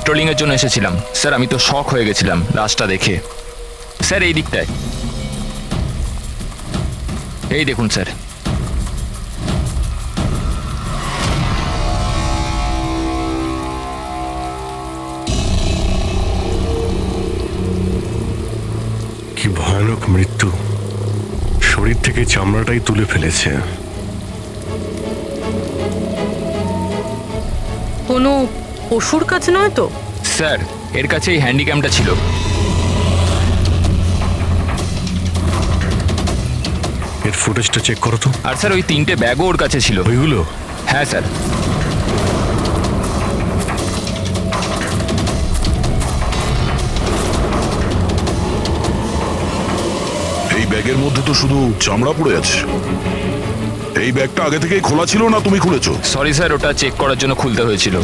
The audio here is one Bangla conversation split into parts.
ট্রোলিং এর জন্য এসেছিলাম স্যার। আমি তো শক হয়ে গেছিলাম লাশটা দেখে। স্যার এই দিকটায়, এই দেখুন স্যার। কি ভয়ানক মৃত্যু! শরীর থেকে চামড়াটাই তুলে ফেলেছে। কোনো পশুর কাজ নয় তো? স্যার এর কাছে এই হ্যান্ডিক্যামটা ছিল। এর ফুটেজটা চেক করো তো। আর স্যার ওই 3টে ব্যাগও ওর কাছে ছিল। ওইগুলো? হ্যাঁ স্যার। এই ব্যাগের মধ্যে তো শুধু চামড়া পড়ে আছে। এই ব্যাগটা আগে থেকেই খোলা ছিল না তুমি খুলেছো? সরি স্যার, ওটা চেক করার জন্য খুলতে হয়েছিল।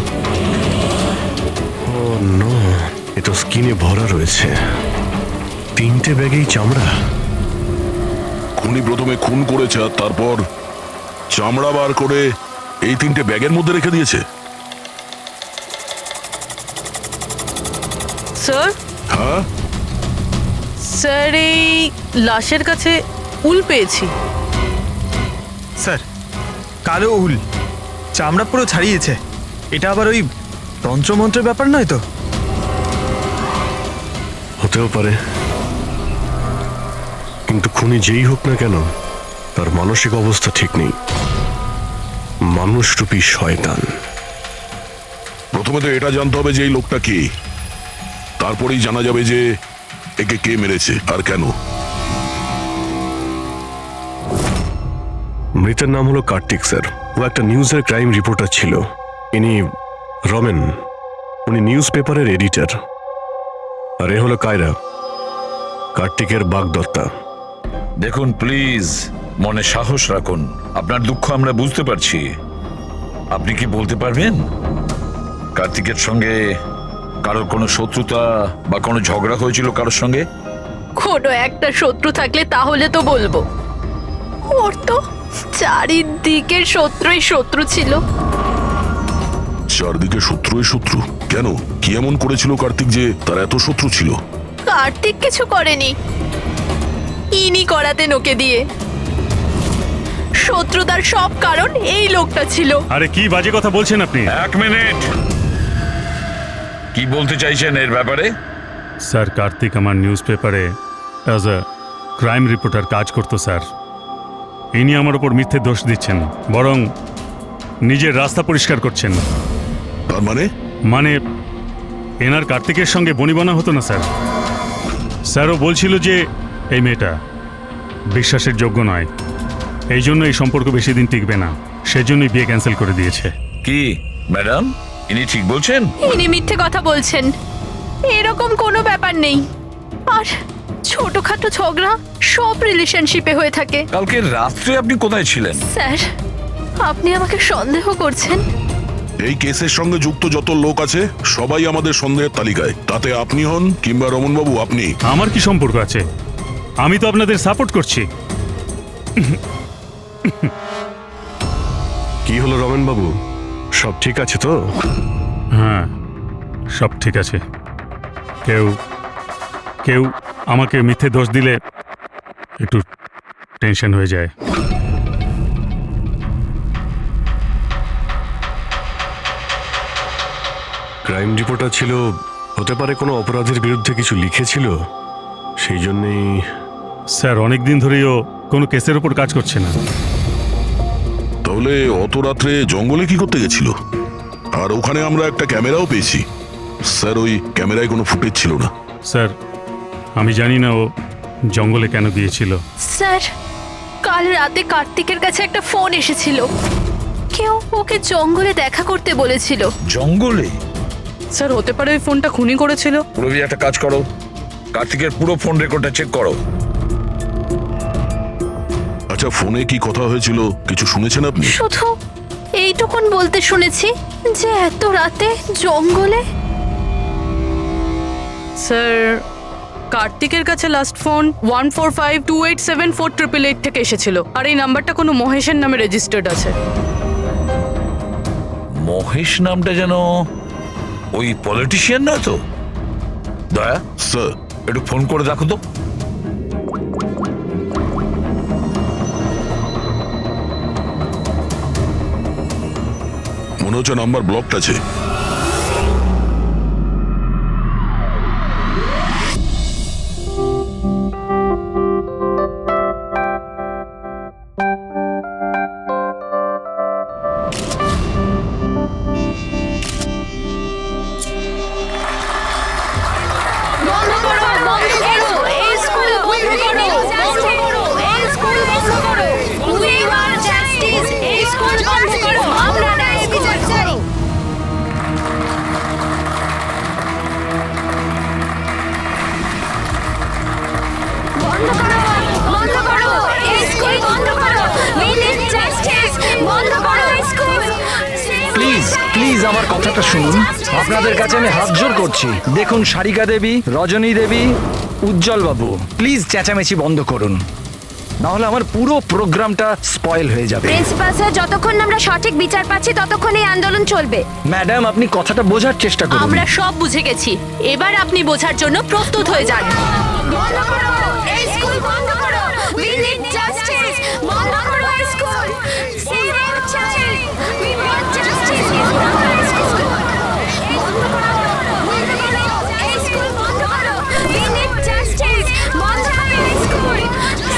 ও নো, এ তো স্কিনে ভরা রয়েছে। 3টে ব্যাগেই চামড়া। খুনি প্রথমে খুন করেছে আর তারপর চামড়া বার করে এই 3টে ব্যাগের মধ্যে রেখে দিয়েছে। স্যার, হ্যাঁ, স্যার এই লাশের কাছে উল পেয়েছি। স্যার, কালো উল, চামড়া পুরো ছাড়িয়েছে। এটা আবার ওই তন্ত্রমন্ত্রের ব্যাপার নয় তো? হতেও পারে, কিন্তু খুনি যেই হোক না কেন তার মানসিক অবস্থা ঠিক নেই। মানুষরূপী শয়তান। প্রথমে তো এটা জানতে হবে যে এই লোকটা কে, তারপরেই জানা যাবে যে একে কে মেরেছে আর কেন। মৃতের নাম হলো কার্তিক স্যার। ও একটা নিউজের ক্রাইম রিপোর্টার ছিল। ইনি রমেন, উনি নিউজ পেপারের এডিটর। আর এ হলো কায়রা, কার্তিকের বাগদত্তা। দেখুন প্লিজ, মনে সাহস রাখুন। আপনার দুঃখ আমরা বুঝতে পারছি। আপনি কি বলতে পারবেন কার্তিকের সঙ্গে কারোর কোনো শত্রুতা বা কোনো ঝগড়া হয়েছিল কারোর সঙ্গে? কোনো একটা শত্রু থাকলে তাহলে তো বলবো। ওর তো চারিদিকের শত্রুই শত্রু ছিল। চারদিকে শত্রুই শত্রু? কেন, কি এমন করেছিল কার্তিক যে তার এত শত্রু ছিল? কার্তিক কিছু করেনি, ইনি করাতেন ওকে দিয়ে। শত্রুতার সব কারণ এই লোকটা ছিল। আরে কি বাজে কথা বলছেন আপনি? এক মিনিট, কি বলতে চাইছেন এর ব্যাপারে? স্যার, কার্তিক আমার নিউজ পেপারে অ্যাজ আ ক্রাইম রিপোর্টার কাজ করতো স্যার। ইনি আমার ওপর মিথ্যে দোষ দিচ্ছেন, বরং নিজের রাস্তা পরিষ্কার করছেন। তার মানে? মানে এনার কার্তিকের সঙ্গে বনিবনা হতো না স্যার। স্যারও বলছিল যে এই মেয়েটা বিশ্বাসের যোগ্য নয়, এই জন্য এই সম্পর্ক বেশি দিন টিকবে না, সেজন্যই বিয়ে ক্যান্সেল করে দিয়েছে। কি ম্যাডাম, ইনি ঠিক বলছেন? ইনি মিথ্যে কথা বলছেন, এরকম কোনো ব্যাপার নেই। আর ছোটখাটো ঝগড়া সব রিলেশনশিপে হয়ে থাকে। কালকে রাত্রে আপনি কোথায় ছিলেন? স্যার, আপনি আমাকে সন্দেহ করছেন? এই কেসের সঙ্গে যুক্ত যত লোক আছে সবাই আমাদের সন্দেহের তালিকায়। তাতে আপনি হন কিংবা রমনবাবু আপনি। আমার কি সম্পর্ক আছে? আমি তো আপনাদের সাপোর্ট করছি। কি হলো রমেন বাবু, সব ঠিক আছে তো? হ্যাঁ, সব ঠিক আছে। কেউ কেউ আমাকে মিথ্যে দোষ দিলে একটু টেনশন হয়ে যায়। ক্রাইম রিপোর্টার ছিল, হতে পারে কোনো অপরাধের বিরুদ্ধে কিছু লিখেছিল, সেই জন্যেই। স্যার, অনেক দিন ধরেই ও কোনো কেসের উপর কাজ করছে না। তাহলে অত রাত্রে জঙ্গলে কি করতে গেছিল? আর ওখানে আমরা একটা ক্যামেরাও পেয়েছি। স্যার, ওই ক্যামেরায় কোনো ফুটেজ ছিল না। স্যার, আমি জানি না ও জঙ্গলে কেন গিয়েছিল। স্যার, কাল রাতে কার্তিকের কাছে একটা ফোন এসেছিল। কেউ ওকে জঙ্গলে দেখা করতে বলেছিল। জঙ্গলে? স্যার, হতে পারে ওই ফোনটা খুনি করেছিল। রবি, একটা কাজ করো, কার্তিকের পুরো ফোন রেকর্ডটা চেক করো। আচ্ছা, ফোনে কি কথা হয়েছিল কিছু শুনেছেন আপনি? শুধু এইটুকুন বলতে শুনেছি যে এত রাতে জঙ্গলে। স্যার, কার্তিকের কাছে লাস্ট ফোন 1452874888 থেকে এসেছিল। আর এই নাম্বারটা কোনো মহেশের নামে রেজিস্টার্ড আছে। মহেশ নামটা যেন ওই পলিটিশিয়ান নয় তো? দয়া, স্যার, একটু ফোন করে দেখো তো। মনে হচ্ছে নাম্বার ব্লকড আছে। বন্ধ করো, বন্ধ করো, এই স্কুল বন্ধ করো, বন্ধ করো, এই স্কুল বন্ধ করো। We want justice, এই স্কুল বন্ধ করো, আমরা ন্যায় বিচার চাই। বন্ধ করো, বন্ধ করো, এই স্কুল বন্ধ করো। We need justice, বন্ধ করো এই স্কুল। প্লিজ প্লিজ আমার কথাটা শুনুন। আপনাদের কাছে আমি হাত জোর করছি, দেখুন সারিকা দেবী, রজনী দেবী, উজ্জ্বল বাবু, প্লিজ চেঁচামেচি বন্ধ করুন, নাহলে আমার পুরো প্রোগ্রামটা স্পয়েল হয়ে যাবে। প্রিন্সিপাল স্যার, যতক্ষণ না আমরা সঠিক বিচার পাচ্ছি ততক্ষণ এই আন্দোলন চলবে। ম্যাডাম আপনি কথাটা বোঝার চেষ্টা করুন। আমরা সব বুঝে গেছি, এবার আপনি বোঝার জন্য প্রস্তুত হয়ে যান। বন্ধ করো, এই স্কুল বন্ধ করো। We need justice, বন্ধ করো এই school. Save our child, we want justice, বন্ধ করো এই স্কুল। বন্ধ করো, বন্ধ করো, এই স্কুল বন্ধ করো। We need justice, বন্ধ করো এই school.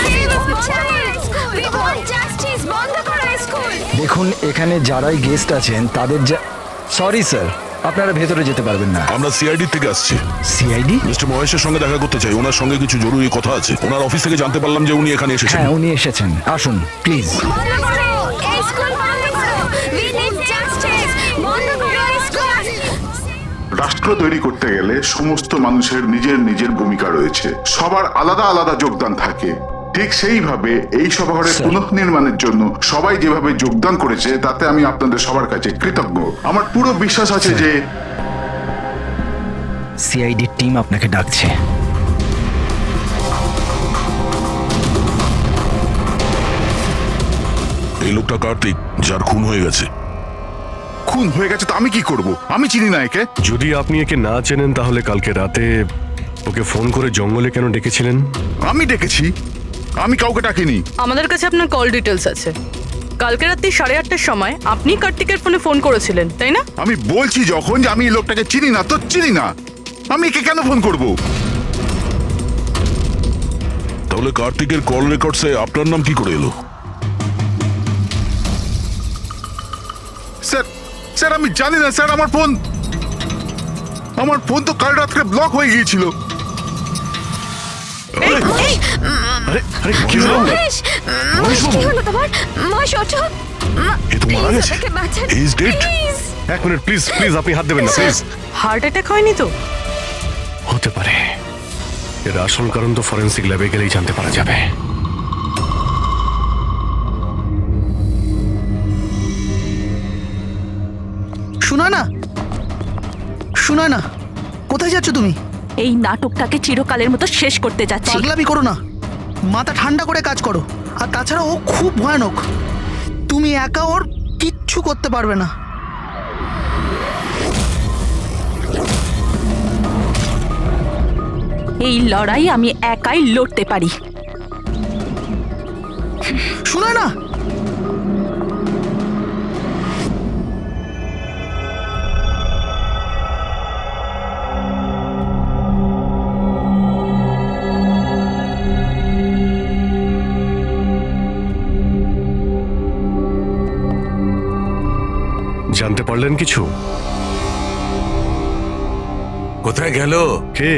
Save our child, we want justice, বন্ধ করো এই স্কুল। দেখুন এখানে যারাই গেস্ট আছেন তাদের সরি স্যার, আপনারা ভেতরে যেতে পারবেন না। আমরা সিআইডি থেকে আসছি। সিআইডি? মিস্টার মহেশের সঙ্গে দেখা করতে চাই, ওনার সঙ্গে কিছু জরুরি কথা আছে। ওনার অফিস থেকে জানতে পারলাম যে উনি এখানে এসেছেন। হ্যাঁ উনি এসেছেন, আসুন প্লিজ। বন্ধ করো, এই স্কুল বন্ধ করো। We need justice, বন্ধ করো এই স্কুল। রাষ্ট্র তৈরি করতে গেলে সমস্ত মানুষের নিজের নিজের ভূমিকা রয়েছে, সবার আলাদা আলাদা যোগদান থাকে। ঠিক সেইভাবে এই সভাঘরের পুনঃনির্মাণের জন্য সবাই যেভাবে যোগদান করেছে তাতে আমি আপনাদের সবার কাছে কৃতজ্ঞ। আমার পুরো বিশ্বাস আছে যে সিআইডি টিম আপনাকে ডাকছে। এই লোকটা কার্তিক, যার খুন হয়ে গেছে। খুন হয়ে গেছে তো আমি কি করব? আমি চিনি না একে। যদি আপনি একে না চেনেন তাহলে কালকে রাতে ওকে ফোন করে জঙ্গলে কেন ডেকেছিলেন? আমি ডেকেছি? আমি কাউকে ডাকিনি। আমাদের কাছে আপনার কল ডিটেলস আছে। কালকে রাত্রি 8:30টার সময় আপনি কার্তিকের ফোনে ফোন করেছিলেন, তাই না? আমি বলছি যখন যে আমি এই লোকটাকে চিনি না তো চিনি না, আমি একে কেন ফোন করব? তাহলে কার্তিকের কল রেকর্ডসে আপনার নাম কি করে এলো? স্যার, স্যার আমি জানি না স্যার। আমার ফোন তো কাল রাত্রে ব্লক হয়ে গিয়েছিল। আরে আরে কি হলো? মহেশ, মহেশ, কি হলো তোমার? মহেশ ওঠো। এ তো মারা গেছে। আমাকে বাঁচান, He is dead. please। এক মিনিট প্লিজ প্লিজ, আপনি হাত দেবেন না প্লিজ। হার্ট অ্যাটাক হয়নি তো? হতে পারে, এর আসল কারণ তো ফরেন্সিক ল্যাবে গেলেই জানতে পারা যাবে। শোনা না, কোথায় যাচ্ছ তুমি? এই নাটকটাকে চিরকালের মতো শেষ করতে যাচ্ছি। পাগলামি করো না, মাথা ঠান্ডা করে কাজ করো। আর তাছাড়া ও খুব ভয়ানক, তুমি একা ওর কিচ্ছু করতে পারবে না। এই লড়াই আমি একাই লড়তে পারি। শোনা না, জানতে পারলেন কিছু? কোথায় গেল? কে?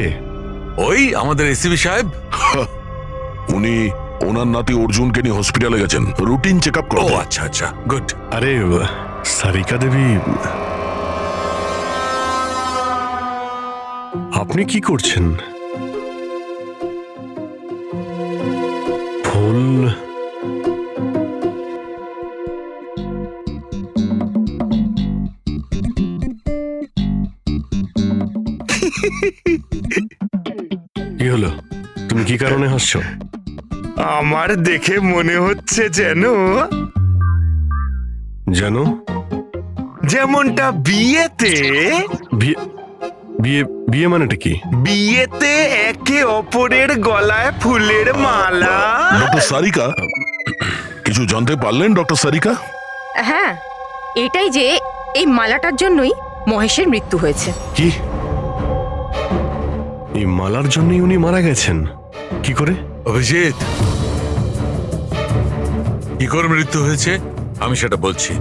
ওই আমাদের এসিবি সাহেব। উনি ওনার নাতি অর্জুনকে নিয়ে হসপিটালে গেছেন রুটিন চেক আপ ও করতে। আচ্ছা আচ্ছা, গুড। আরে সারিকা দেবী, আপনি কি করছেন? ফুল কি হলো? তুমি কি কারণে হাসছো? আমার দেখে মনে হচ্ছে যেন জানো যেমনটা বিয়েতে বিয়ে বিয়ে বিয়ে মানেটা কি? বিয়েতে একে অপরের গলায় ফুলের মালা। ডক্টর সারিকা, কিছু জানতে পারলেন ডক্টর সারিকা? হ্যাঁ, এটাই যে এই মালাটার জন্যই মহেশের মৃত্যু হয়েছে। কি? এই মালার জন্যই উনি মারা গেছেন? কি করে? অভিজিৎ, কি করে মৃত্যু হয়েছে আমি সেটা বলছি।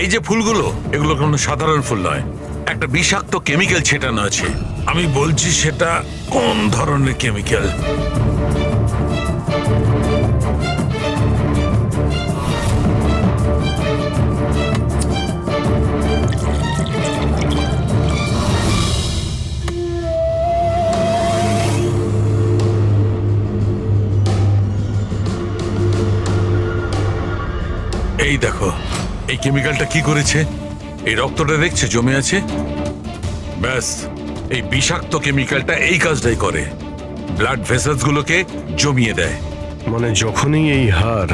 এই যে ফুলগুলো, এগুলো কোনো সাধারণ ফুল নয়, একটা বিষাক্ত কেমিক্যাল ছেটানো আছে। আমি বলছি সেটা কোন ধরনের কেমিক্যাল। এই দেখো, এই কেমিক্যালটা কি করেছে, এই রক্তটা দেখছে জমে আছে, ব্যাস এই বিষাক্ত কেমিক্যালটা এই কাজটাই করে, ব্লাড ভেসেলস গুলোকে জমিয়ে দেয়। মানে যখনই এই হার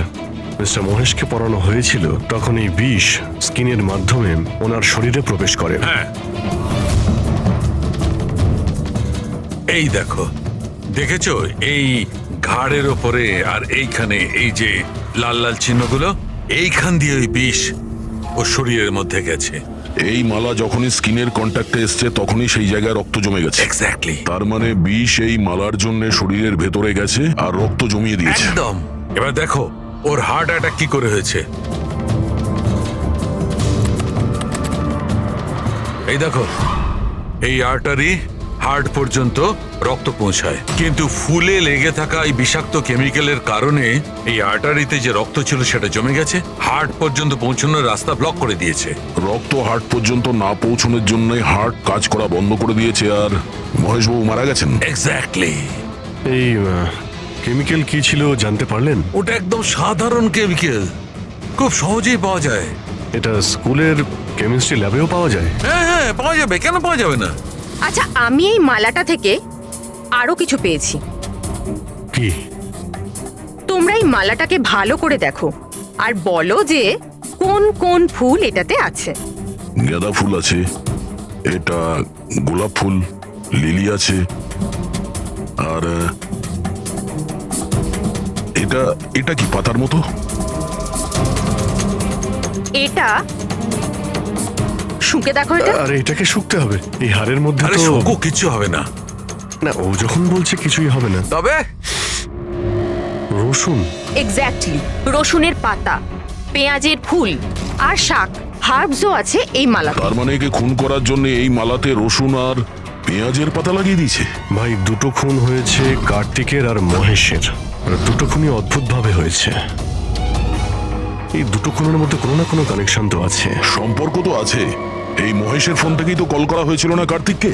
মিস্টার মহেশকে পরানো হয়েছিল, তখন এই বিষ স্কিনের মাধ্যমে ওনার শরীরে প্রবেশ করে। হ্যাঁ, এই দেখো, দেখেছো এই ঘাড়ের ওপরে আর এইখানে এই যে লাল লাল চিহ্নগুলো, এইখান দিয়ে ওই বিষ ও শরীরের মধ্যে গেছে। এই মালা যখনই স্কিনের কন্ট্যাক্টে এসছে তখনই সেই জায়গায় রক্ত জমে গেছে। এক্স্যাক্টলি। তার মানে বিষ এই মালার জন্য শরীরের ভেতরে গেছে আর রক্ত জমিয়ে দিয়েছে। একদম। এবার দেখো ওর হার্ট অ্যাটাক কি করে হয়েছে। এই দেখো, এই আর্টারি হার্ট পর্যন্ত রক্ত পৌঁছায়, কিন্তু ফুলে লেগে থাকা এই বিষাক্ত কেমিক্যালের কারণে এই আর্টারিতে যে রক্ত ছিল সেটা জমে গেছে, হার্ট পর্যন্ত পৌঁছানোর রাস্তা ব্লক করে দিয়েছে। রক্ত হার্ট পর্যন্ত না পৌঁছানোর জন্য হার্ট কাজ করা বন্ধ করে দিয়েছে আর মহেশবাবু মারা গেছেন। এক্স্যাক্টলি। এই কেমিক্যাল কি ছিল জানতে পারলেন? ওটা একদম সাধারণ কেমিক্যাল, খুব সহজেই পাওয়া যায়। এটা স্কুলের কেমিস্ট্রি ল্যাবেও পাওয়া যায়? হ্যাঁ হ্যাঁ, পাওয়া যাবে, কেন পাওয়া যাবে না। আচ্ছা, আমি এই মালাটা থেকে আরো কিছু পেয়েছি। কি? তোমরা এই মালাটাকে ভালো করে দেখো আর বলো যে কোন কোন ফুল এটাতে আছে। গাঁদা ফুল আছে, এটা গোলাপ ফুল, লিলি আছে, আর এটা এটা কি পাতার মতো? এটা শুকে দেখো এটা। আরে এটাকে শুকতে হবে? এই হাড়ের মধ্যে আরে তো শুকো, কিছু হবে না। না, ও যখন বলছে কিছুই হবে না। তবে রসুন? এক্স্যাক্টলি, রসুনের পাতা, পেঁয়াজের ফুল আর শাক, হার্বসও আছে এই মালাতে। তার মানে একে খুন করার জন্য এই মালাতে রসুন আর পেঁয়াজের পাতা লাগিয়ে দিয়েছে। ভাই, দুটো খুন হয়েছে কার্তিকের আর মহেশের, আর দুটো খুনই অদ্ভুতভাবে হয়েছে। এই দুটো খুনের মধ্যে কোনো না কোনো কানেকশন তো আছে। সম্পর্ক তো আছে। এই মহেশের ফোন থেকেই তো কল করা হয়েছিল না কার্তিককে?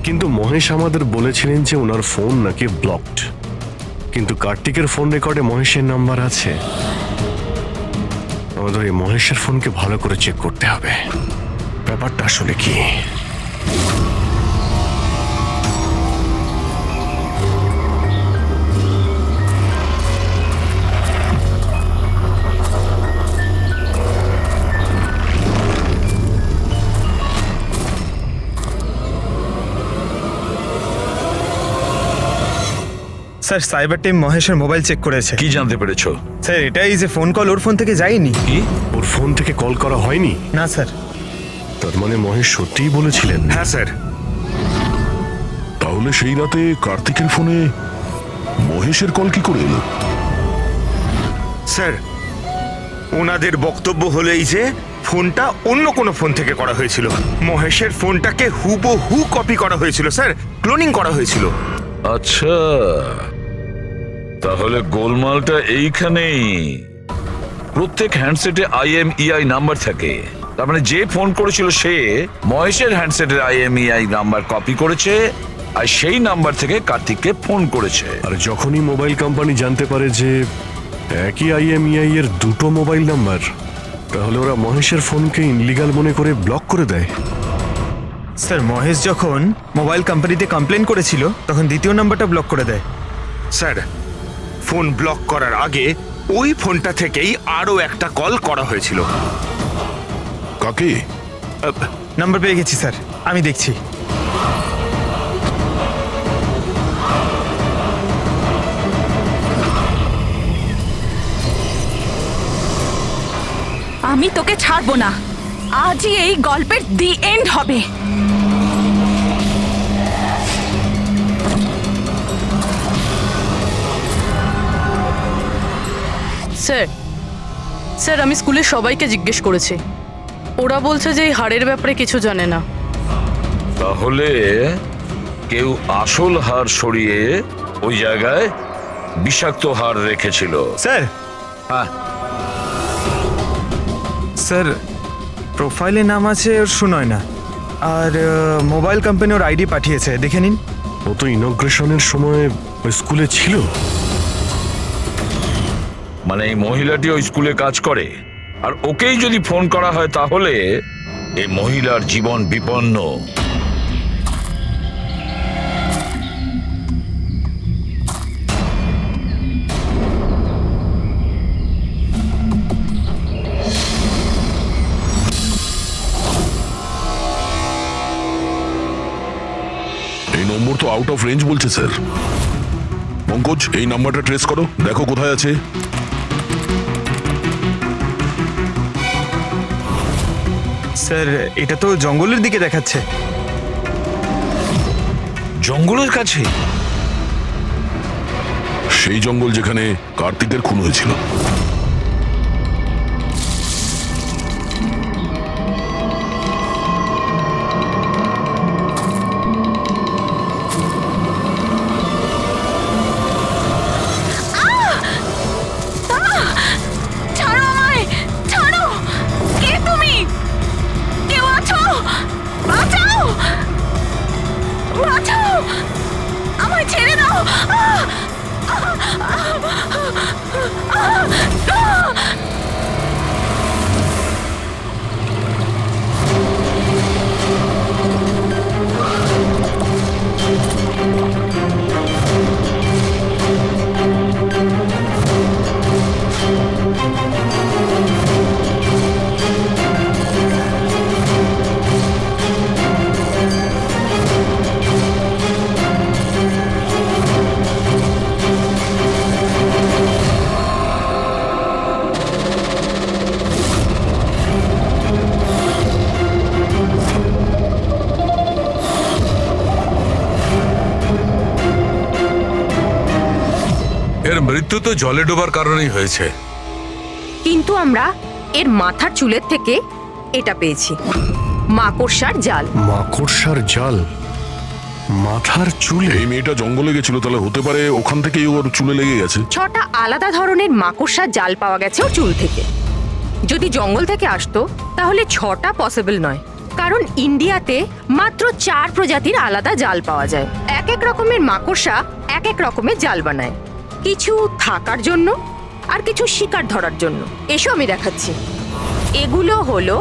কিন্তু মহেশ আমাদের বলেছিলেন যে ওনার ফোন নাকি ব্লকড, কিন্তু কার্তিকের ফোন রেকর্ডে মহেশের নাম্বার আছে। আমাদের এই মহেশের ফোনকে ভালো করে চেক করতে হবে, ব্যাপারটা আসলে কি। স্যার, সাইবার টিম মহেশের মোবাইল চেক করেছে। কি জানতে পেরেছো? স্যার, এটাই যে ফোন কল ওর ফোন থেকে যায়নি। কি? ওর ফোন থেকে কল করা হয়নি? না স্যার। তার মানে মহেশ সত্যিই বলেছিলেন? হ্যাঁ স্যার। তাহলে সেই রাতে কার্তিকের ফোনে মহেশের কল কি করে এলো? স্যার, ওনাদের বক্তব্য হলো এই যে ফোনটা অন্য কোনো ফোন থেকে করা হয়েছিল। মহেশের ফোনটাকে হুবহু কপি করা হয়েছিল স্যার, ক্লোনিং করা হয়েছিল। আচ্ছা, তাহলে গোলমালটা এইখানেই। প্রত্যেক হ্যান্ডসেটে IMEI নাম্বার থাকে, তার মানে যে ফোন করেছিল সে মহেশের হ্যান্ডসেটের IMEI নাম্বার কপি করেছে আর সেই নাম্বার থেকে কার্তিককে ফোন করেছে। আর যখনই মোবাইল কোম্পানি জানতে পারে যে একই IMEI এর দুটো মোবাইল নাম্বার, তাহলে ওরা মহেশের ফোনকে ইনলিগাল মনে করে ব্লক করে দেয়। স্যার, মহেশ যখন মোবাইল কোম্পানিতে কমপ্লেন করেছিল তখন দ্বিতীয় নাম্বারটা ব্লক করে দেয়। স্যার, ফোন ব্লক করার আগে ওই ফোনটা থেকেই আরো একটা কল করা হয়েছিল। কাকে? নাম্বার পেয়ে গেছি স্যার। আমি দেখছি। আমি তোকে ছাড়বো না, আজই এই গল্পের দি এন্ড হবে। স্যার স্যার আমি স্কুলের সবাইকে জিজ্ঞেস করেছি, ওরা বলছে যে এই হাড়ের ব্যাপারে কিছু জানে না। তাহলে কেউ আসল হার সরিয়ে ওই জায়গায় বিষাক্ত হার রেখেছিল। স্যার, হ্যাঁ, স্যার প্রোফাইলে নাম আছে ওর সুনয় না, আর মোবাইল কোম্পানি ওর আইডি পাঠিয়েছে, দেখে নিন। ও তো ইনগ্রেশনের সময় ওই স্কুলে ছিল। মানে এই মহিলাটি ওই স্কুলে কাজ করে, আর ওকেই যদি ফোন করা হয় তাহলে এই মহিলার জীবন বিপন্ন। এই নম্বর তো আউট অফ রেঞ্জ বলছে স্যার। পঙ্কজ, এই নাম্বারটা ট্রেস করো, দেখো কোথায় আছে। স্যার এটা তো জঙ্গলের দিকে দেখাচ্ছে। জঙ্গলের কাছে? সেই জঙ্গল যেখানে কার্তিকের খুন হয়েছিল। ছাড়ো আমায়, ছাড়ো! কে তুমি? কেউ আছো? বাঁচাও! বাঁচাও! আমায় ছেড়ে দাও! এর মৃত্যু তো জলে ডোবার কারণেই হয়েছে। কিন্তু আমরা এর মাথার চুলের থেকে এটা পেয়েছি, মাকড়সার জাল। মাকড়সার জাল মাথার চুলে? এই মেয়েটা জঙ্গলে গেছিল, তাহলে হতে পারে ওখান থেকেই ওর চুলে লেগে গেছে। 6টা আলাদা ধরনের মাকড়সার জাল পাওয়া গেছে ওর চুল থেকে। যদি জঙ্গল থেকে আসতো তাহলে 6টা পসিবল নয়, কারণ ইন্ডিয়াতে মাত্র 4 প্রজাতির আলাদা জাল পাওয়া যায়। এক এক রকমের মাকড়সা এক এক রকমের জাল বানায়, কিছু থাকার জন্য আর কিছু শিকার ধরার জন্য। এসো আমি দেখাচ্ছি। এগুলো হলো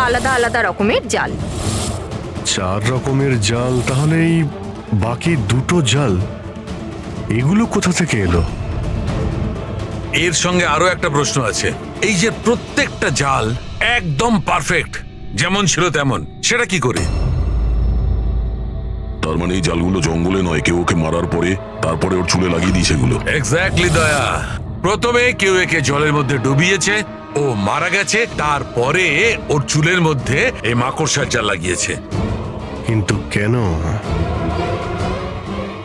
আলাদা আলাদা রকমের জাল। 4 রকমের জাল, তাহলে এই বাকি 2টো জাল এগুলো কোথা থেকে এলো? এর সঙ্গে আরো একটা প্রশ্ন আছে, এই যে প্রত্যেকটা জাল একদম পারফেক্ট, যেমন ছিল তেমন, সেটা কি করে? তার মানে এই জালগুলো জঙ্গলে নয়, কেউ ওকে মারার পরে তারপরে ওর চুলে লাগিয়ে দিয়েছে এগুলো। এক্স্যাক্টলি দয়া, প্রথমে কেউ একে জলের মধ্যে ডুবিয়েছে, ও মারা গেছে, তারপরে ওর চুলের মধ্যে এই মাকড়সার জাল লাগিয়েছে। কিন্তু কেন?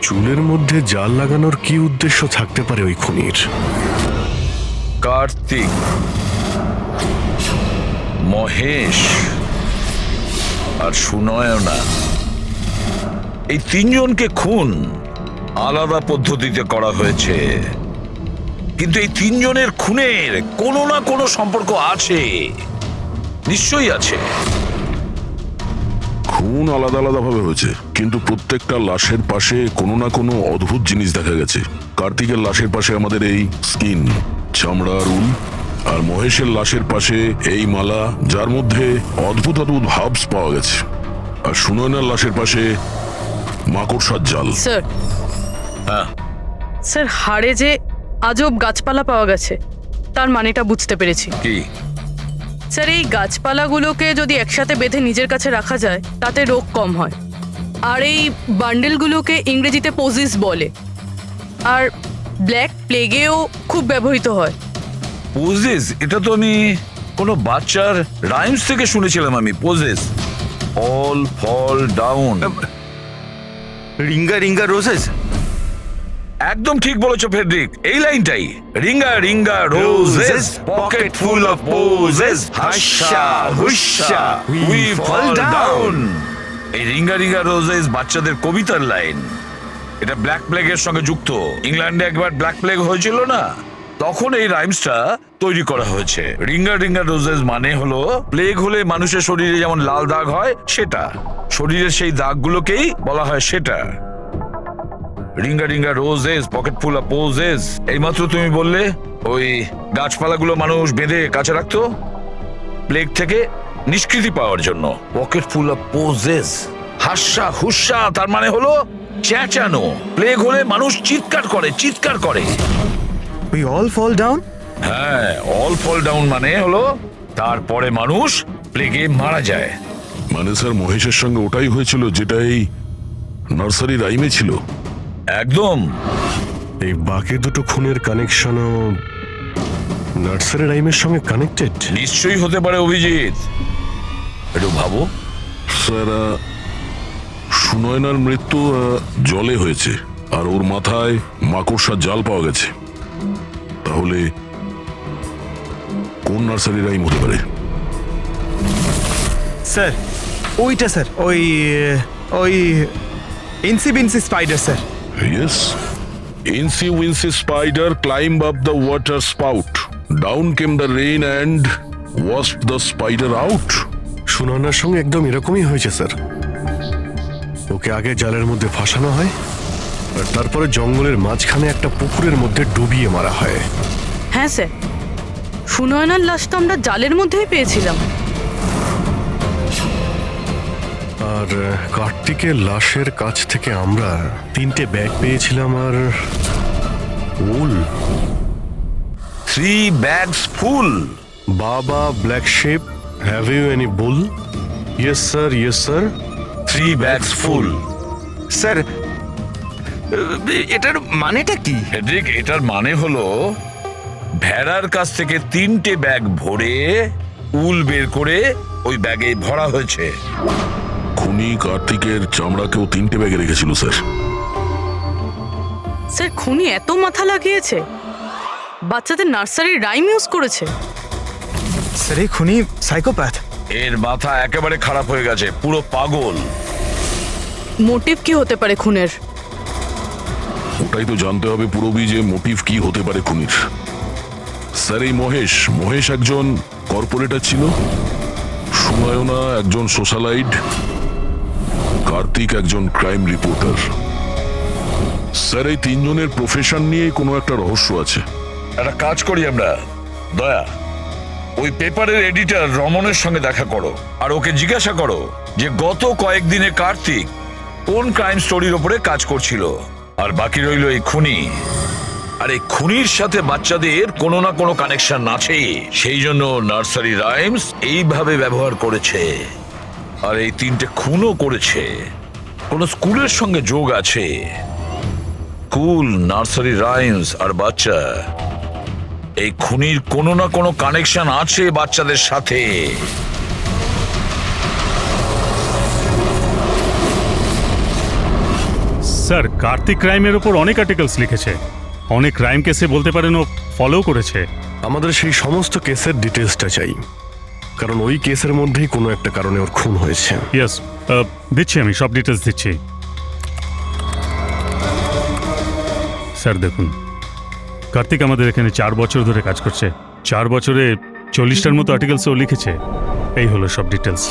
চুলের মধ্যে জাল লাগানোর কি উদ্দেশ্য থাকতে পারে ওই খুনির? কার্তিক, মহেশ আর সুনয়না, এই 3 জনকে খুন আলাদা পদ্ধতিতে করা হয়েছে, কিন্তু এই 3 জনের খুনের কোনো না কোনো সম্পর্ক আছে, নিশ্চয়ই আছে। খুন আলাদা আলাদা ভাবে হয়েছে, কিন্তু প্রত্যেকটা লাশের পাশে কোনো না কোনো অদ্ভুত জিনিস দেখা গেছে। কার্তিকের লাশের পাশে আমাদের এই স্কিন, চামড়ার উল, আর মহেশের লাশের পাশে এই মালা, যার মধ্যে অদ্ভুত অদ্ভুত হার্বস পাওয়া গেছে, আর সুনয়নার লাশের পাশে মাকড়সার জাল। স্যার, হ্যাঁ স্যার হাড়ে যে আজব গাছপালা পাওয়া গেছে তার মানেটা বুঝতে পেরেছি। কি? স্যার এই গাছপালাগুলোকে যদি একসাথে বেঁধে নিজের কাছে রাখা যায় তাতে রোগ কম হয়। আর এই বান্ডেলগুলোকে ইংরেজিতে পোজিস বলে, আর ব্ল্যাক প্লেগেও খুব ব্যবহৃত হয়। পোজেস, এটা তো আমি কোনো বাচ্চার রাইমস থেকে শুনেছিলাম। আমি posies, all fall down. Ringa ringa roses. একদম ঠিক বলেছো ফেডরিক, এই লাইনটাই। Ringa ringa roses, pocket full of posies, husha husha we fall down. এই রিঙ্গা রিঙ্গা রোজেস বাচ্চাদের কবিতার লাইন। এটা ব্ল্যাক প্লেগের সঙ্গে যুক্ত। ইংল্যান্ডে একবার ব্ল্যাক প্লেগ হয়েছিল না, তখন এই রাইমসটা তৈরি করা হয়েছে। রিঙ্গা রিঙ্গা রোজেস মানে হলো প্লেগ হলে মানুষের শরীরে যেমন লাল দাগ হয় সেটা, শরীরের সেই দাগগুলোকেই বলা হয় সেটা। Ringa ringa roses, pocket full of poses. এইমাত্র তুমি বললে ওই গাছপালাগুলো মানুষ বেঁধে কাছে রাখতো প্লেগ থেকে নিষ্কৃতি পাওয়ার জন্য। Pocket full of posies, husha হুস্যা তার মানে হলো চেঁচানো। প্লেগ হলে মানুষ চিৎকার করে, চিৎকার করে। We all fall down. হ্যাঁ, অল ফল ডাউন মানে হলো তারপরে মানুষ প্লেগে মারা যায়। মানে স্যার মহেশের সঙ্গে ওটাই হয়েছিল যেটা এই নার্সারি রাইমে ছিল। একদম। এই বাকি দুটো খুনের কানেকশনও নার্সারি রাইমের সঙ্গে কানেক্টেড? নিশ্চয়ই হতে পারে অভিজিৎ, একটু ভাবো। স্যার সুনয়নার মৃত্যু জলে হয়েছে, আর ওর মাথায় মাকড়সার জাল পাওয়া গেছে। তাহলে কোন নার্সারি রাইম হতে পারে? স্যার ওইটা স্যার, ওই ওই Incy Wincy spider sir. Yes. Incy Wincy Spider climbed up the water spout. Down came the rain and washed the spider out. সুনয়নার সঙ্গে একদম এরকমই হয়েছে স্যার। ওকে আগে জালের মধ্যে ফাঁসানো হয়, আর তারপরে জঙ্গলের মাঝখানে একটা পুকুরের মধ্যে ডুবিয়ে মারা হয়। হ্যাঁ স্যার, সুনয়নার লাশ তো আমরা জালের মধ্যেই পেয়েছিলাম। আর কার্তিকের লাশের কাছ থেকে আমরা 3টে ব্যাগ পেয়েছিলাম, আর wool. 3 bags full. Baa baa black sheep, have you any wool? Yes sir, yes sir. 3 bags full. Sir এটার মানেটা কি? ফেডরিক, এটার মানে হলো ভেড়ার কাছ থেকে 3টে ব্যাগ ভরে উল বের করে ওই ব্যাগে ভরা হয়েছে। খুনি কার্তিকের চামড়াকেও 3টে ব্যাগে রেখেছিল স্যার। স্যার খুনি এত মাথা লাগিয়েছে, বাচ্চাদের নার্সারি রাইম ইউজ করেছে। স্যার এই খুনি সাইকোপ্যাথ। এর মাথা একেবারে খারাপ হয়ে গেছে, পুরো পাগল। মোটিভ কি হতে পারে খুনের? ওটাই তো জানতে হবে পুরবি, যে মোটিভ কি হতে পারে খুনির। স্যার এই মহেশ একজন কর্পোরেটর ছিল, সুনয়না একজন সোশ্যালাইট, কার্তিক একজন ক্রাইম রিপোর্টার। স্যার এই 3 জনের প্রফেশন নিয়ে কোনো একটা রহস্য আছে। একটা কাজ করি আমরা, দয়া, ওই পেপারের এডিটর রমনের সঙ্গে দেখা করো আর ওকে জিজ্ঞাসা করো যে গত কয়েকদিনে কার্তিক কোন ক্রাইম স্টোরির ওপরে কাজ করছিল। আর বাকি রইল এই খুনি। আর এই খুনির সাথে বাচ্চাদের কোনো না কোনো কানেকশন আছে, সেই জন্য নার্সারি রাইমস এইভাবে ব্যবহার করেছে। আর এই 3টে খুনও করেছে, কোন স্কুলের সঙ্গে যোগ আছে। স্কুল, নার্সারি রাইমস আর বাচ্চা, এই খুনির কোনো না কোনো কানেকশন আছে বাচ্চাদের সাথে। স্যার কার্তিক ক্রাইমের ওপর অনেক আর্টিকেলস লিখেছে, অনেক ক্রাইম কেসে বলতে পারেন ও ফলো করেছে। আমাদের সেই সমস্ত কেসের ডিটেলসটা চাই, কারণ ওই কেসের মধ্যেই কোনো একটা কারণে ওর খুন হয়েছে। ইয়েস, দিচ্ছি, আমি সব ডিটেলস দিচ্ছি। স্যার দেখুন, কার্তিক আমাদের এখানে 4 বছর ধরে কাজ করছে। 4 বছরে 40টার মতো আর্টিকেলস ও লিখেছে। এই হলো সব ডিটেলস।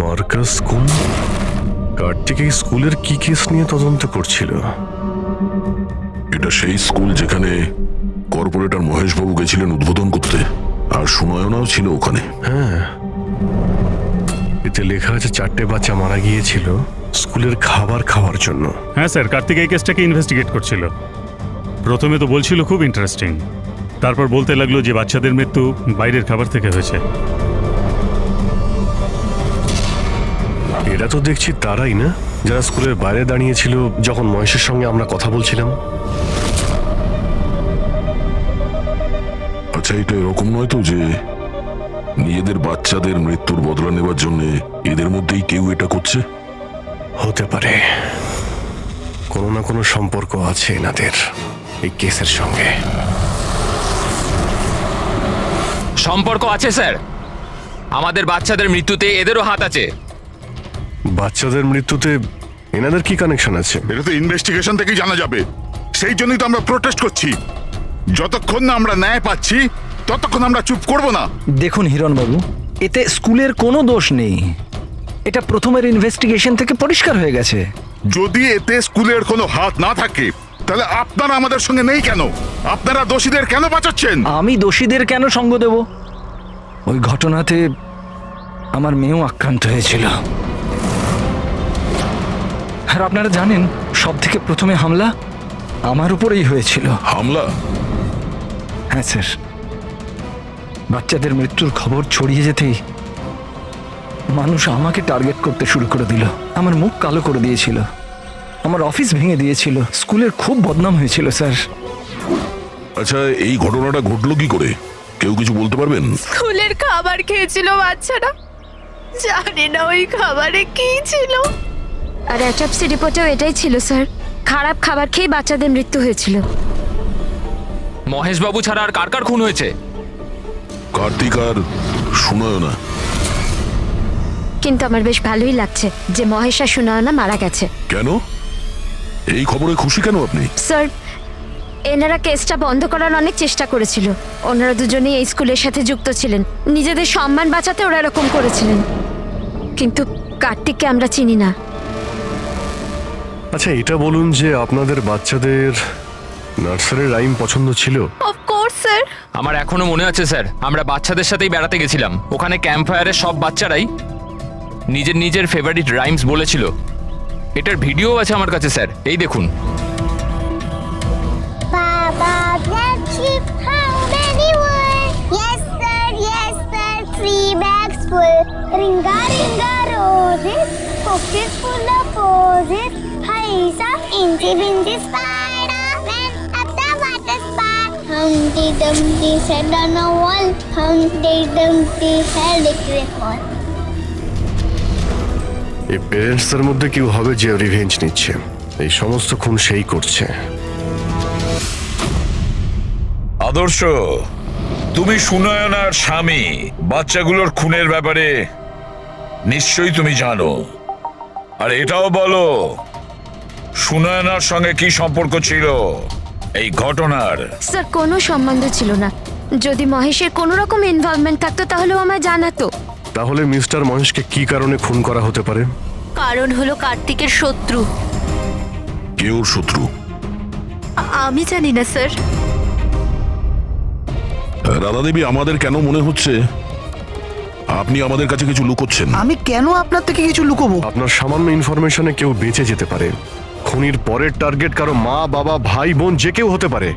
Marcus school? কার্তিক এই স্কুলের কি কেস নিয়ে তদন্ত করছিল? এটা সেই স্কুল যেখানে কর্পোরেটর মহেশবাবু গেছিলেন উদ্বোধন করতে, আর সুনয়নাও ছিল ওখানে। হ্যাঁ, এতে লেখা আছে 4টে বাচ্চা মারা গিয়েছিল স্কুলের খাবার খাওয়ার জন্য। হ্যাঁ স্যার, কার্তিক এই কেসটাকে ইনভেস্টিগেট করছিল। প্রথমে তো বলছিল খুব ইন্টারেস্টিং, তারপর বলতে লাগলো যে বাচ্চাদের মৃত্যু বাইরের খাবার থেকে হয়েছে। এরা তো দেখছি তারাই না যারা স্কুলের বাইরে দাঁড়িয়েছিল যখন মহেশের সঙ্গে আমরা কথা বলছিলাম। আচ্ছা, এটা এরকম নয় তো যে নিজেদের বাচ্চাদের মৃত্যুর বদলা নেবার জন্য এদের মধ্যেই কেউ এটা করছে? হতে পারে কোনো না কোনো সম্পর্ক আছে এনাদের এই কেসের সঙ্গে। সম্পর্ক আছে স্যার, আমাদের বাচ্চাদের মৃত্যুতে এদেরও হাত আছে। বাচ্চাদের মৃত্যুতে এনাদের কি কানেকশন আছে? এটা তো ইনভেস্টিগেশন থেকেই জানা যাবে। সেই জন্যই তো আমরা প্রোটেস্ট করছি। যতক্ষণ না আমরা ন্যায় পাচ্ছি ততক্ষণ আমরা চুপ করব না। দেখুন হিরণবাবু, এতে স্কুলের কোনো দোষ নেই। এটা প্রথমের ইনভেস্টিগেশন থেকে পরিষ্কার হয়ে গেছে। যদি এতে স্কুলের কোনো হাত না থাকে তাহলে আপনারা আমাদের সঙ্গে নেই কেন? আপনারা দোষীদের কেন বাঁচাচ্ছেন? আমি দোষীদের কেন সঙ্গ দেব? ওই ঘটনাতে আমার মেয়েও আক্রান্ত হয়েছিল। আর আপনারা জানেন সব থেকে প্রথমে হামলা আমার উপরেই হয়েছিল। হামলা? হ্যাঁ স্যার, বাচ্চাদের মৃত্যুর খবর ছড়িয়ে যেতেই মানুষ আমাকে টার্গেট করতে শুরু করে দিল। আমার মুখ কালো করে দিয়েছিল, আমার অফিস ভেঙে দিয়েছিল, স্কুলের খুব বদনাম হয়েছিল স্যার। আচ্ছা, এই ঘটনাটা ঘটলো কি করে? কেউ কিছু বলতে পারবেন? স্কুলের খাবার খেয়েছিল বাচ্চারা, জানি না ওই খাবারে কি ছিল। আর অ্যাটপসি রিপোর্টেও এটাই ছিল স্যার, খারাপ খাবার খেয়ে বাচ্চাদের মৃত্যু হয়েছিল। মহেশবাবু ছাড়া আর কার কার খুন হয়েছে? কার্তিক আর সুনয়না। কিন্তু আমার বেশ ভালোই লাগছে যে মহেশ আর সুনয়না মারা গেছে। কেন? এই খবরে খুশি কেন আপনি? স্যার, এনারা কেসটা বন্ধ করার অনেক চেষ্টা করেছিল। ওনারা দুজনেই এই স্কুলের সাথে যুক্ত ছিলেন, নিজেদের সম্মান বাঁচাতে ওরা এরকম করেছিলেন। কিন্তু কার্তিককে আমরা চিনি না। আচ্ছা, এটা বলুন যে আপনাদের বাচ্চাদের নার্সারির রাইম পছন্দ ছিল? Of course sir. আমার এখনো মনে আছে স্যার, আমরা বাচ্চাদের সাথেই বেড়াতে গেছিলাম। ওখানে ক্যাম্প ফায়ারে সব বাচ্চারাই নিজের নিজের ফেভারিট রাইমস বলেছিল। এটার ভিডিও আছে আমার কাছে স্যার, এই দেখুন। Baba, black sheep, how many were? Yes sir, 3 bags full. Ringa ringa roses, pockets full of posies. Haisa, inchi binchi spider, went up the water spout. Humpty Dumpty sat on a wall, Humpty Dumpty had a great fall. এই প্যারেন্টসদের মধ্যে কেউ হবে যে রিভেঞ্জ নিচ্ছে। এই সমস্ত খুন সেই করছে। আদর্শ, তুমি সুনয়নার স্বামী, বাচ্চাগুলোর খুনের ব্যাপারে নিশ্চয়ই তুমি জানো। আর এটাও বলো, সুনয়নার সঙ্গে কি সম্পর্ক ছিল এই ঘটনার? স্যার, কোনো সম্বন্ধ ছিল না। যদি মহেশের কোনো রকম ইনভলভমেন্ট থাকতো তাহলেও আমায় জানাতো। তাহলে মিস্টার মহেশকে কি কারণে খুন করা হতে পারে? কারণ হলো কার্তিকের শত্রু। কে ওর শত্রু? আমি জানি না স্যার। রাধা দেবী, আমাদের কেন মনে হচ্ছে আপনি আমাদের কাছে কিছু লুকোচ্ছেন? আমি কেন আপনার থেকে কিছু লুকোবো? আপনার সামান্য ইনফরমেশনে কেউ বেঁচে যেতে পারে। খুনির পরের টার্গেট কারো মা, বাবা, ভাই, বোন যে কেউ হতে পারে।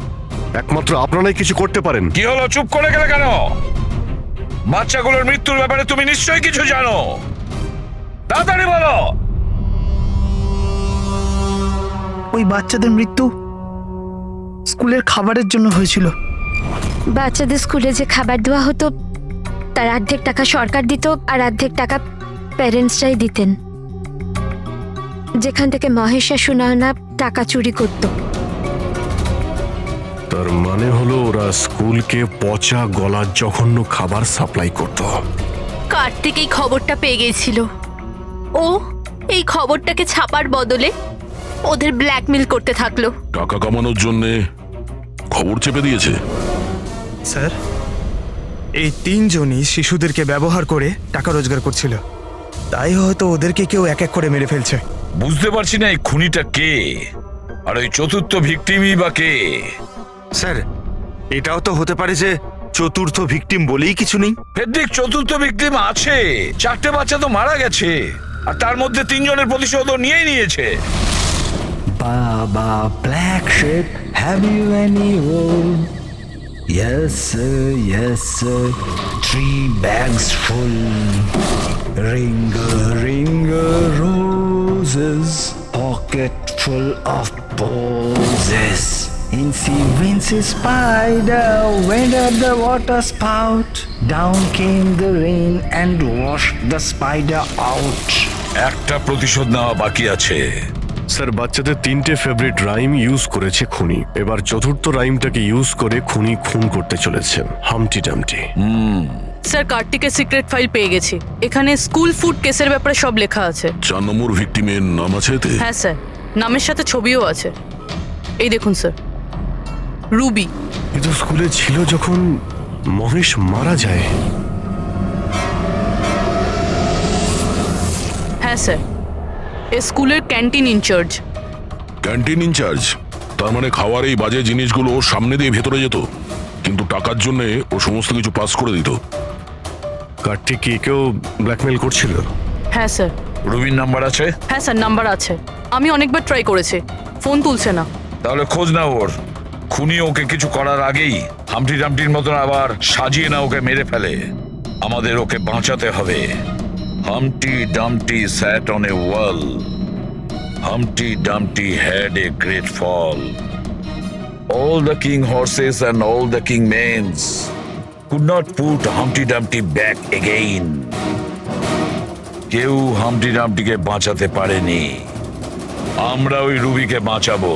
একমাত্র আপনারাই কিছু করতে পারেন। কি হলো, চুপ করে গেলে কেন? বাচ্চাগুলোর মৃত্যুর ব্যাপারে তুমি নিশ্চয়ই কিছু জানো, তাড়াতাড়ি বলো। ওই বাচ্চাদের মৃত্যু স্কুলের খাবারের জন্য হয়েছিল। বাচ্চাদের স্কুলে যে খাবার দেওয়া হতো তার অর্ধেক টাকা সরকার দিত আর অর্ধেক টাকা প্যারেন্টসরাই দিতেন, যেখান থেকে মহেশ আর সুনয়না টাকা চুরি করত। তার মানে হলো ওরা স্কুলকে পচা গলা জঘন্য খাবার সাপ্লাই করত। কার্তিক এই খবরটা পেয়ে গেছিল। ও এই খবরটাকে ছাপার বদলে ওদের ব্ল্যাকমেল করতে থাকলো। টাকা কামানোর জন্য খবর চেপে দিয়েছে। স্যার, এই 3 জনই শিশুদেরকে ব্যবহার করে টাকা রোজগার করছিল। তাই হয়তো ওদেরকে কেউ এক এক করে মেরে ফেলছে। বুঝতে পারছি না এই খুনিটা কে, আর ওই চতুর্থ ভিকটিমই বা কে? স্যার, এটাও তো হতে পারে যে চতুর্থ ভিকটিম বলেই কিছু নেই। ফেডরিক, চতুর্থ ভিকটিম আছে। 4টে বাচ্চা তো মারা গেছে, আর তার মধ্যে 3 জনের প্রতিশোধও নিয়েই নিয়েছে। Baba Black Sheep, have you any wool? Yes sir, 3 bags full. Ringer roses, pocket full of posies. Incy Wincy Spider went up the water spout. Down came the rain and washed the spider out. একটা প্রতিশোধ নেওয়া বাকি আছে। স্যার, বাচ্চাদের 3টে ফেভারিট রাইম ইউজ করেছে খুনি। এবার চতুর্থ রাইমটাকে ইউজ করে খুনি খুন করতে চলেছেন, হামটি ডামটি। স্যার, কার্তিকের সিক্রেট ফাইল পেয়ে গেছি। এখানে স্কুল ফুড কেসের ব্যাপারে সব লেখা আছে। 4 নম্বর ভিকটিমের নাম আছে এতে? হ্যাঁ স্যার, নামের সাথে ছবিও আছে। এই দেখুন স্যার, রুবি। এ তো স্কুলে ছিল যখন মহেশ মারা যায়। হ্যাঁ স্যার, এ স্কুলের ক্যান্টিন ইনচার্জ। Canteen in charge? তার মানে খাওয়ার এই বাজে জিনিসগুলো ওর সামনে দিয়ে ভেতরে যেত, কিন্তু টাকার জন্য ও সমস্ত কিছু পাস করে দিত। কার্তিক কি কেউ ব্ল্যাকমেল করছিল? হ্যাঁ স্যার। রুবির নাম্বার আছে? হ্যাঁ স্যার, নাম্বার আছে। আমি অনেকবার ট্রাই করেছি, ফোন তুলছে না। তাহলে খোঁজ নাও ওর। খুনি ওকে কিছু করার আগেই হামটি ডামটির মতন আবার সাজিয়ে না ওকে মেরে ফেলে। আমাদের ওকে বাঁচাতে হবে। Humpty Dumpty sat on a wall. Humpty Dumpty had a great fall. All the king horses and all the king mains could not put Humpty Dumpty back again. কেউ হামটি ডামটিকে বাঁচাতে পারেনি। আমরা ওই রুবিকে বাঁচাবো।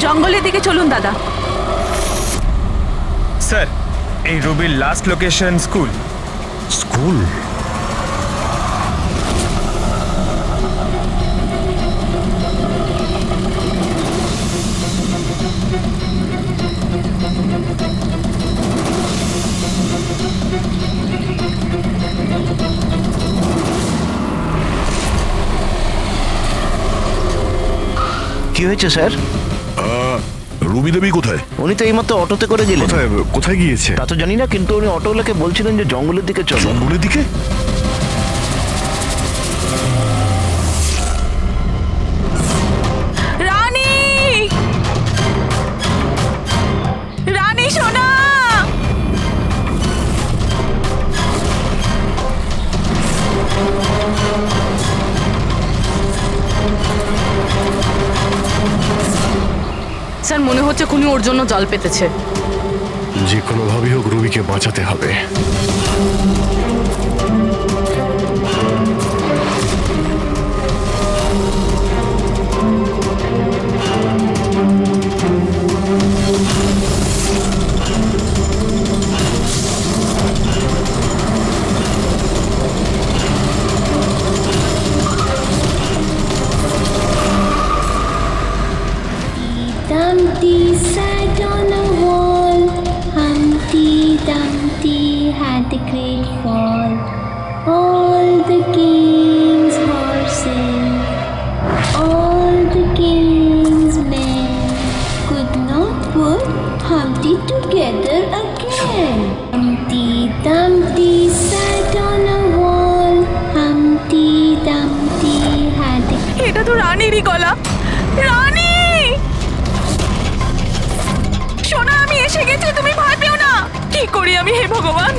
জঙ্গলের দিকে চলুন দাদা। স্যার, এই রুবির লাস্ট লোকেশন স্কুল। স্কুল? কি হয়েছে স্যার? রুবি দেবী কোথায়? উনি তো এইমাত্র অটোতে করে গেলেন। কোথায় গিয়েছে তা তো জানি না, কিন্তু উনি অটোওয়ালাকে বলছিলেন যে জঙ্গলের দিকে চলো। জঙ্গলের দিকে? রানী, রানী সোনা। স্যার, মনে হচ্ছে খুনি ওর জন্য জাল পেতেছে। যে কোনোভাবেই হোক রুবিকে বাঁচাতে হবে। Dumpty sat on a wall. Humpty Dumpty had a great fall. All the king's horses, all the king's men could not put Humpty together again. Humpty Dumpty sat on a wall. Humpty Dumpty had a... এটা তো রানীরই গলা। রানী সোনা, আমি এসে গেছি, তুমি ভয় পেও না। কি করি আমি, হে ভগবান।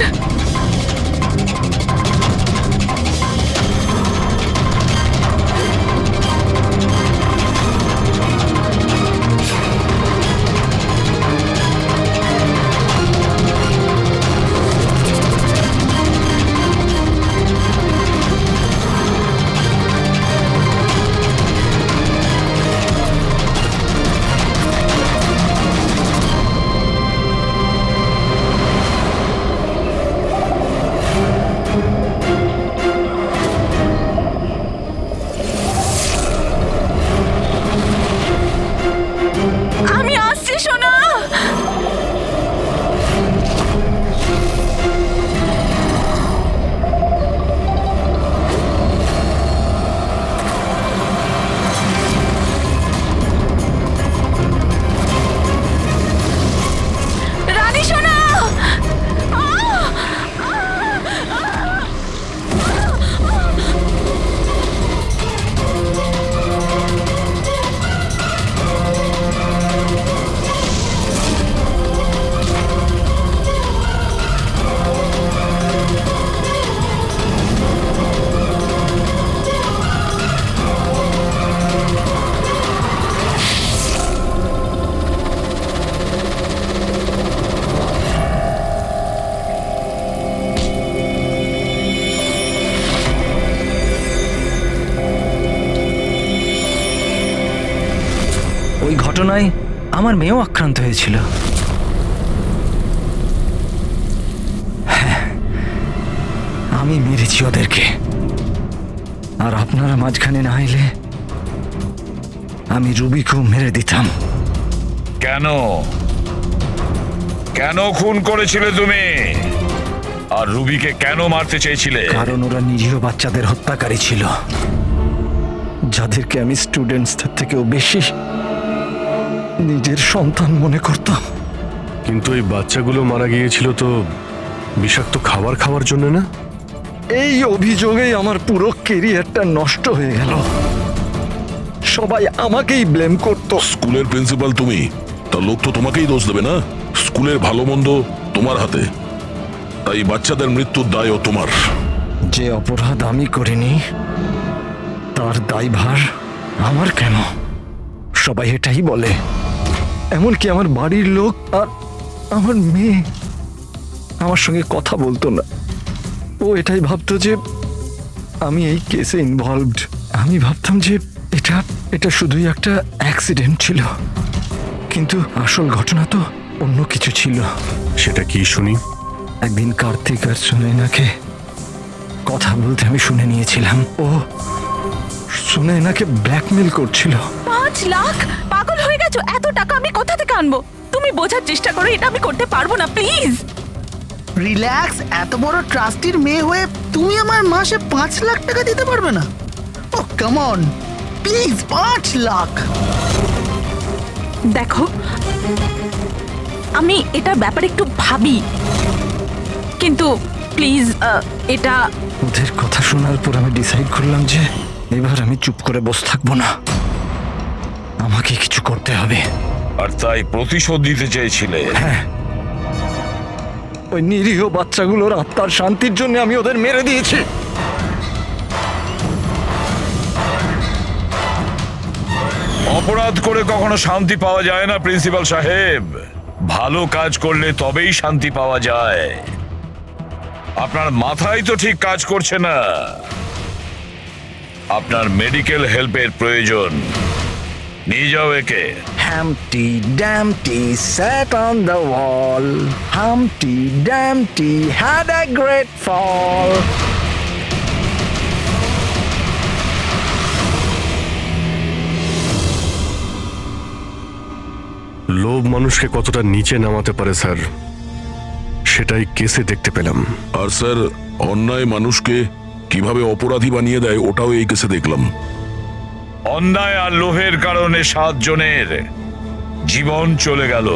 ঘটনায় আমার মেয়েও আক্রান্ত হয়েছিল। হ্যাঁ, আমি মেরেছি ওদেরকে, আর আপনারা মাঝখানে না এলে আমি রুবিকেও মেরে দিতাম। কেন কেন খুন করেছিলে তুমি? আর রুবিকে কেন মারতে চেয়েছিলে? কারণ ওরা নিরীহ বাচ্চাদের হত্যাকারী ছিল, যাদেরকে আমি স্টুডেন্টসদের থেকেও বেশি নিজের সন্তান মনে করতাম। কিন্তু এই বাচ্চাগুলো মারা গিয়েছিল তো বিষাক্ত খাবার খাওয়ার জন্য না? এই অভিযোগেই আমার পুরো কেরিয়ারটা নষ্ট হয়ে গেল। সবাই আমাকেই ব্লেম করতো। স্কুলের প্রিন্সিপাল তুমি, তা লোক তো তোমাকেই দোষ দেবে না? স্কুলের ভালো মন্দ তোমার হাতে, তাই বাচ্চাদের মৃত্যুর দায়ও তোমার। যে অপরাধ আমি করিনি তার দায়ভার আমার কেন? সবাই এটাই বলে, এমনকি আমার বাড়ির লোক আর আমার মেয়ে আমার সঙ্গে কথা বলতো না। ও এটাই ভাবতো যে আমি এই কেসে ইনভলভড। আমি ভাবতাম যে এটা শুধুই একটা অ্যাক্সিডেন্ট ছিল, কিন্তু আসল ঘটনা তো অন্য কিছু ছিল। সেটা কি শুনি? একদিন কার্তিক আর সুনয়নাকে কথা বলতে আমি শুনে নিয়েছিলাম। ও সুনয়নাকে ব্ল্যাকমেল করছিল। 5 লাখ? পাগল হয়ে গেছো? এত টাকা আমি কোথা থেকে আনবো? তুমি বোঝার চেষ্টা করো, এটা আমি করতে পারবো না, প্লিজ। রিল্যাক্স, এত বড় ট্রাস্টির মেয়ে হয়ে তুমি আমার মাসে 5 লাখ টাকা দিতে পারবে না? ও কাম অন, প্লিজ 5 লাখ। দেখো, আমি এটার ব্যাপারে একটু ভাবি, কিন্তু প্লিজ এটা। ওদের কথা শোনার পর আমি ডিসাইড করলাম যে এবার আমি চুপ করে বসে থাকবো না, আমাকে কিছু করতে হবে। আর তাই প্রতিশোধ দিতে চেয়েছিলে? হ্যাঁ, ওই নিরীহ বাচ্চাগুলোর আত্মার শান্তির জন্য আমি ওদের মেরে দিয়েছি। অপরাধ করে কখনো শান্তি পাওয়া যায় না প্রিন্সিপাল সাহেব। ভালো কাজ করলে তবেই শান্তি পাওয়া যায়। আপনার মাথায় তো ঠিক কাজ করছে না। আপনার মেডিকেল হেল্পের প্রয়োজন। নিয়ে যাও একে। Humpty Dumpty sat on the wall. Humpty Dumpty had a great fall. লোভ মানুষকে কতটা নিচে নামাতে পারে স্যার, সেটাই কেসে দেখতে পেলাম। আর স্যার, অন্যায় মানুষকে কিভাবে অপরাধী বানিয়ে দেয় ওটাও এই কেসে দেখলাম। অন্যায় আর লোভের কারণে 7 জনের জীবন চলে গেল।